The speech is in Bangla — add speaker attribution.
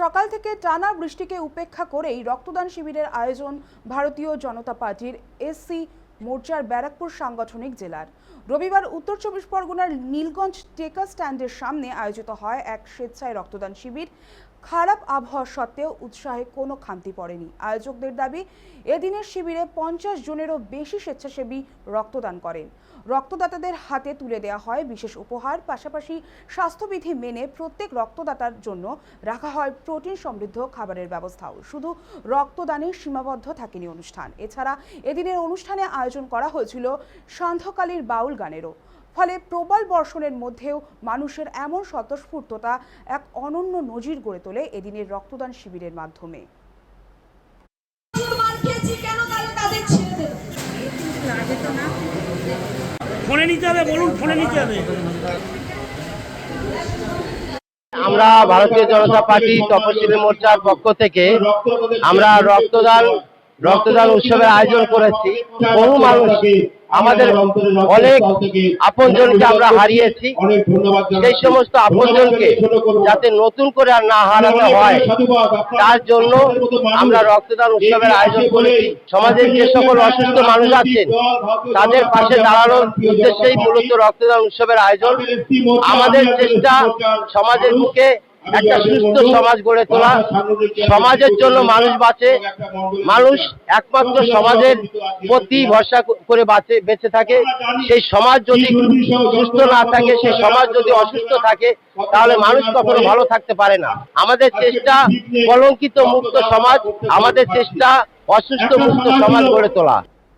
Speaker 1: সকাল থেকে টানা বৃষ্টিকে উপেক্ষা করেই রক্তদান শিবিরের আয়োজন ভারতীয় জনতা পার্টির এসসি মোর্চার ব্যারাকপুর সাংগঠনিক জেলার। রবিবার উত্তর চব্বিশ পরগনার নীলগঞ্জ টেকা স্ট্যান্ডের সামনে আয়োজিত হয় এক স্বেচ্ছায় রক্তদান শিবির। খারাপ আবহাওয়া সত্ত্বেও উৎসাহে কোনো খামতি পড়েনি আয়োজকদের দাবি। এদিনের শিবিরে 50 জনেরও বেশি স্বেচ্ছাসেবী রক্তদান করেন। রক্তদাতাদের হাতে তুলে দেওয়া হয় বিশেষ উপহার, পাশাপাশি স্বাস্থ্যবিধি মেনে প্রত্যেক রক্তদাতার জন্য রাখা হয় প্রোটিন সমৃদ্ধ খাবারের ব্যবস্থাও। শুধু রক্তদানে সীমাবদ্ধ থাকেনি অনুষ্ঠান, এছাড়া এদিনের অনুষ্ঠানে আয়োজন করা হয়েছিল সান্ধ্যকালীর বাউল গানেরও। ফলে প্রবল বর্ষণের মধ্যেও মানুষের এমন স্বতঃস্ফূর্ততা এক অনন্য নজির গড়ে তোলে এদিনের রক্তদান শিবিরের মাধ্যমে।
Speaker 2: ফোনে নিতে হবে, বলুন ফোনে নিতে হবে।
Speaker 3: আমরা ভারতীয় জনতা পার্টি তপশিলি মোর্চার পক্ষ থেকে আমরা রক্তদান উৎসবের আয়োজন করেছি। বহু মানুষ, আমাদের অনেক আপনজনকে আমরা হারিয়েছি। সেই সমস্ত আপনজনকে যাতে নতুন করে আর না হারাতে হয়, তার জন্য আমরা রক্তদান উৎসবের আয়োজন করেছি। সমাজের যে সকল অসুস্থ মানুষ আছেন তাদের পাশে দাঁড়ানোর উদ্দেশ্যেই মূলত রক্তদান উৎসবের আয়োজন। আমাদের চেষ্টা সমাজের মুখে একটা সুস্থ সমাজ গড়ে তোলা। সমাজের জন্য মানুষ বাঁচে, মানুষ একমাত্র সমাজের প্রতি ভরসা করে বেঁচে থাকে। সেই সমাজ যদি সুস্থ না থাকে, সেই সমাজ যদি অসুস্থ থাকে, তাহলে মানুষ কখনো ভালো থাকতে পারে না। আমাদের চেষ্টা কলঙ্কিত মুক্ত সমাজ, আমাদের চেষ্টা অসুস্থ মুক্ত সমাজ গড়ে তোলা।